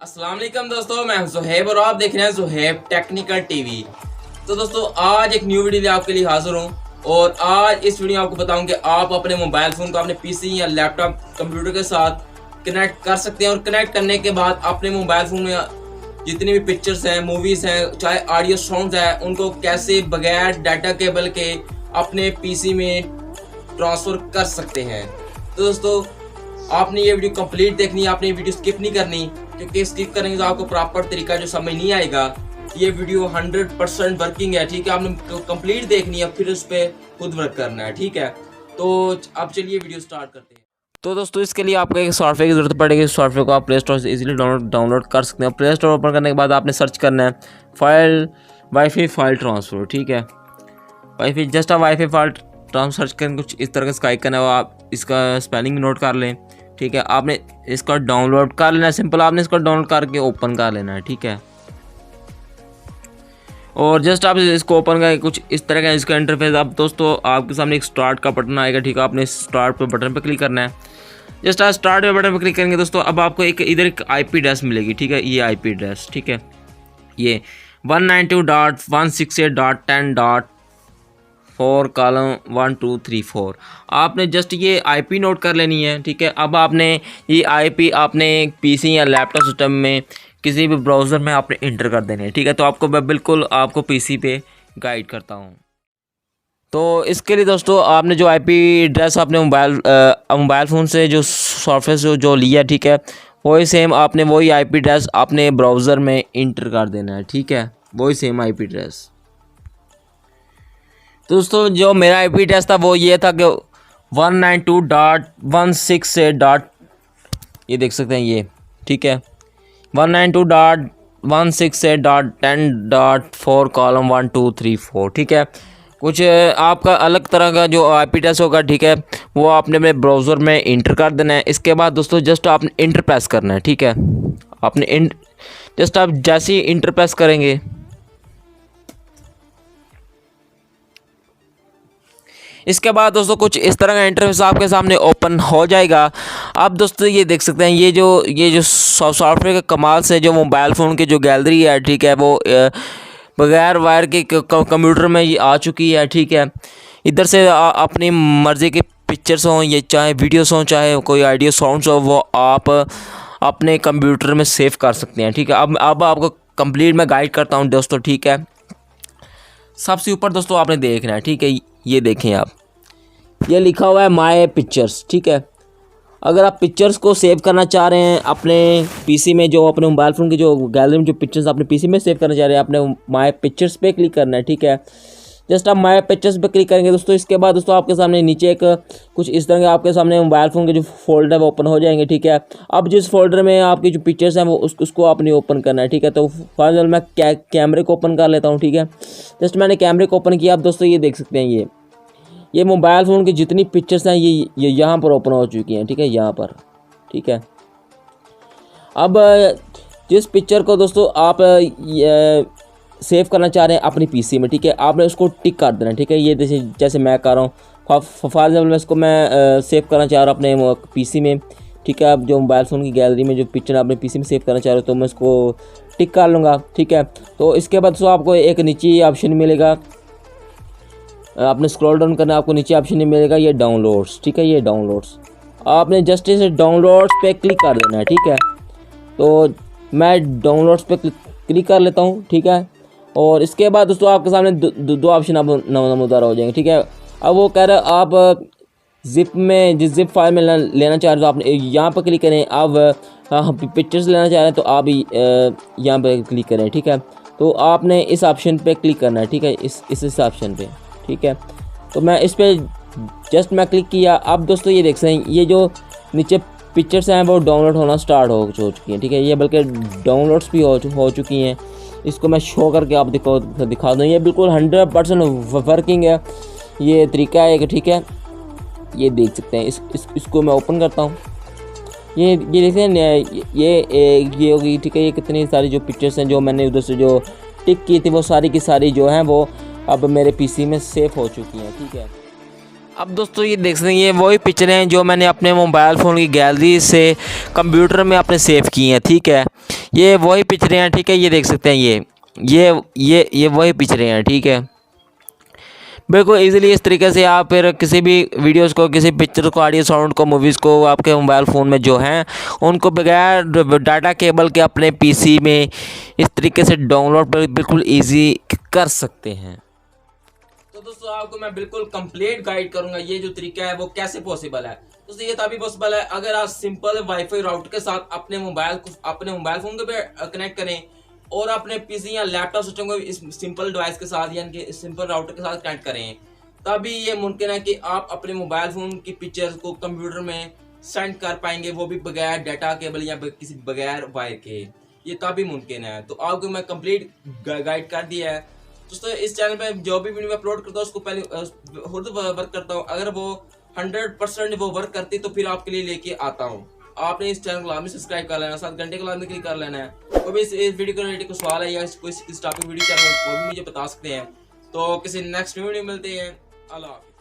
अस्सलाम वालेकुम दोस्तों, मैं हूं सुहेब और आप देख रहे हैं सुहेब टेक्निकल टीवी। तो दोस्तों आज एक न्यू वीडियो आपके लिए हाजिर हूं और आज इस वीडियो में आपको बताऊं कि आप अपने मोबाइल फ़ोन को अपने पीसी या लैपटॉप कंप्यूटर के साथ कनेक्ट कर सकते हैं और कनेक्ट करने के बाद अपने मोबाइल फ़ोन में जितनी भी पिक्चर्स हैं, मूवीज़ हैं, चाहे ऑडियो साउंड्स हैं, उनको कैसे बगैर डाटा केबल के अपने पीसी में ट्रांसफ़र कर सकते हैं। तो दोस्तों आपने ये वीडियो कंप्लीट देखनी है, आपने ये वीडियो स्किप नहीं करनी, क्योंकि स्किप करेंगे तो आपको प्रॉपर तरीका जो समझ नहीं आएगा। ये वीडियो 100% वर्किंग है, ठीक है। आपने कंप्लीट देखनी है, फिर उस पर खुद वर्क करना है, ठीक है। तो अब चलिए वीडियो स्टार्ट करते हैं। तो दोस्तों इसके लिए आपको एक सॉफ्टवेयर की ज़रूरत पड़ेगी। इस सॉफ्टवेयर को आप प्ले स्टोर से इजीली डाउनलोड कर सकते हैं। प्ले स्टोर ओपन करने के बाद आपने सर्च करना है वाईफाई फाइल ट्रांसफ़र, ठीक है। वाईफाई जस्ट आप वाईफाई फाइल ट्रांसफर सर्च करें, कुछ इस तरह का आइकन है, वो आप इसका स्पेलिंग नोट कर लें, ठीक है। आपने इसका डाउनलोड कर लेना है, सिंपल आपने इसको डाउनलोड करके ओपन कर लेना है, ठीक है। और जस्ट आप इसको ओपन करके कुछ इस तरह का इसका इंटरफेस। अब दोस्तों आपके सामने एक स्टार्ट का बटन आएगा, ठीक है। आपने स्टार्ट पे बटन पे क्लिक करना है। जस्ट आप स्टार्ट पे बटन पे क्लिक करेंगे दोस्तों, अब आपको इधर एक IP एड्रेस मिलेगी, ठीक है। ये IP एड्रेस, ठीक है, ये 192.168.10.4 कॉलम 1 2 3 4। आपने जस्ट ये IP नोट कर लेनी है, ठीक है। अब आपने ये IP आपने PC या लैपटॉप सिस्टम में किसी भी ब्राउज़र में आपने इंटर कर देने हैं, ठीक है। तो आपको मैं बिल्कुल आपको PC पे गाइड करता हूँ। तो इसके लिए दोस्तों आपने जो IP एड्रेस आपने मोबाइल फ़ोन से जो सॉफ्टवेयर जो लिया, ठीक है, वही सेम आपने वही IP एड्रेस अपने ब्राउज़र में इंटर कर देना है, ठीक है। वही सेम IP एड्रेस। दोस्तों जो मेरा IP एड्रेस था वो ये था कि 192.168. ये देख सकते हैं ये, ठीक है, 192.168.10.4 कॉलम 1 2 3 4, ठीक है। कुछ आपका अलग तरह का जो IP एड्रेस होगा, ठीक है, वो आपने अपने ब्राउज़र में इंटर कर देना है। इसके बाद दोस्तों जस्ट आपने इंटर प्रेस करना है, ठीक है। आपने जस्ट आप जैसे ही इंटर प्रेस करेंगे, इसके बाद दोस्तों कुछ इस तरह का इंटरफेस आपके सामने ओपन हो जाएगा। अब दोस्तों ये देख सकते हैं ये जो सॉफ्टवेयर का कमाल से जो मोबाइल फ़ोन की जो गैलरी है, ठीक है, वो बगैर वायर के कंप्यूटर में ये आ चुकी है, ठीक है। इधर से अपनी मर्ज़ी के पिक्चर्स हों, ये चाहे वीडियोस हों, चाहे कोई ऑडियो साउंड्स हो, वो आप अपने कंप्यूटर में सेव कर सकते हैं, ठीक है। अब आपको कंप्लीट मैं गाइड करता हूँ दोस्तों, ठीक है। सबसे ऊपर दोस्तों आपने देखना है, ठीक है, ये देखें आप, ये लिखा हुआ है माय पिक्चर्स, ठीक है। अगर आप पिक्चर्स को सेव करना चाह रहे हैं अपने पीसी में, जो अपने मोबाइल फ़ोन की जो गैलरी में जो पिक्चर्स अपने पीसी में सेव करना चाह रहे हैं, आपने माय पिक्चर्स पे क्लिक करना है, ठीक है। जस्ट आप माय पिक्चर्स पे क्लिक करेंगे दोस्तों, इसके बाद दोस्तों आपके सामने नीचे एक कुछ इस तरह के आपके सामने मोबाइल फ़ोन के जो फोल्डर है वो ओपन हो जाएंगे, ठीक है। अब जिस फोल्डर में आपकी जो पिक्चर्स हैं वो उसको आपने ओपन करना है, ठीक है। तो फाइनल मैं कैमरे को ओपन कर लेता हूँ, ठीक है। जस्ट मैंने कैमरे को ओपन किया। अब दोस्तों ये देख सकते हैं ये मोबाइल फ़ोन की जितनी पिक्चर्स हैं ये यहाँ पर ओपन हो चुकी हैं, ठीक है, यहाँ पर, ठीक है। अब जिस पिक्चर को दोस्तों आप सेव करना चाह रहे हैं अपनी पीसी में, ठीक है, आपने उसको टिक कर देना, ठीक है। ये जैसे मैं कर रहा हूँ, फॉर एग्जाम्पल मैं इसको मैं सेव करना चाह रहा हूँ अपने पीसी में, ठीक है। अब जो मोबाइल फ़ोन की गैलरी में जो पिक्चर अपने पीसी में सेव करना चाह रहे हो, तो मैं इसको टिक कर लूँगा, ठीक है। तो इसके बाद दोस्तों आपको एक नीचे ऑप्शन मिलेगा, आपने स्क्रॉल डाउन करना, आपको नीचे ऑप्शन मिलेगा ये डाउनलोड्स, ठीक है। ये डाउनलोड्स आपने जस्ट इसे डाउनलोड्स पे क्लिक कर देना है, ठीक है। तो मैं डाउनलोड्स पे क्लिक कर लेता हूँ, ठीक है। और इसके बाद दोस्तों आपके सामने दो ऑप्शन अब नमूदार हो जाएंगे, ठीक है। अब वो कह रहा है आप जिप में जिस जिप फाइल में लेना चाह रहे हो, तो आपने यहाँ पर क्लिक करें। अब पिक्चर्स लेना चाह रहे हैं तो आप यहाँ पर क्लिक करें, ठीक है। तो आपने इस ऑप्शन पे क्लिक करना है, ठीक है, इस ऑप्शन पे, ठीक है। तो मैं इस पर जस्ट मैं क्लिक किया। अब दोस्तों ये देख सकते हैं ये जो नीचे पिक्चर्स हैं वो डाउनलोड होना स्टार्ट हो चुकी हैं, ठीक है। ये बल्कि डाउनलोड्स भी हो चुकी हैं। इसको मैं शो करके आप दिखा दूँ। ये बिल्कुल 100% वर्किंग है, ये तरीका है, ठीक है। ये देख सकते हैं, इसको मैं ओपन करता हूँ। ये देखते हैं ये होगी, ठीक है। ये कितनी सारी जो पिक्चर्स हैं जो मैंने उधर से जो टिक की थी वो सारी की सारी जो हैं वो अब मेरे पीसी में सेव हो चुकी हैं, ठीक है। अब दोस्तों ये देख सकते हैं ये वही पिक्चरें हैं जो मैंने अपने मोबाइल फ़ोन की गैलरी से कंप्यूटर में अपने सेव की हैं, ठीक है। ये वही पिक्चरें हैं, ठीक है, ये देख सकते हैं, ये वही पिक्चरें हैं, ठीक है। बिल्कुल इजीली इस तरीके से आप फिर किसी भी वीडियोस को, किसी पिक्चर को, ऑडियो साउंड को, मूवीज़ को आपके मोबाइल फ़ोन में जो हैं उनको बगैर डाटा केबल के अपने पीसी में इस तरीके से डाउनलोड बिल्कुल इजी कर सकते हैं। तो दोस्तों आपको मैं बिल्कुल कंप्लीट गाइड करूंगा ये जो तरीका है वो कैसे पॉसिबल है। दोस्तों ये तभी पॉसिबल है अगर आप सिंपल वाईफाई राउटर के साथ अपने मोबाइल फोन पे कनेक्ट करें और अपने पीसी या लैपटॉप सिस्टम को इस सिंपल डिवाइस के साथ यानी कि सिंपल राउटर के साथ कनेक्ट करें, तभी ये मुमकिन है कि आप अपने मोबाइल फ़ोन की पिक्चर्स को कंप्यूटर में सेंड कर पाएंगे, वो भी बगैर डाटा केबल या किसी बगैर वायर के। ये तभी मुमकिन है। तो आपको मैं कंप्लीट गाइड कर दिया है। दोस्तों इस चैनल पे जो भी वीडियो अपलोड करता हूँ उसको पहले खुद वर्क करता हूँ, अगर वो 100% वो वर्क करती तो फिर आपके लिए लेके आता हूँ। आपने इस चैनल को लाजमी सब्सक्राइब कर लेना, 7 घंटे को लाजमी क्लिक कर लेना है। कोई भी इस वीडियो को रिलेटेड कोई सवाल है या कोई इस टॉपिक वीडियो चैनल वो भी मुझे बता सकते हैं। तो किसी नेक्स्ट वीडियो मिलते हैं। अल्लाह हाफिज़।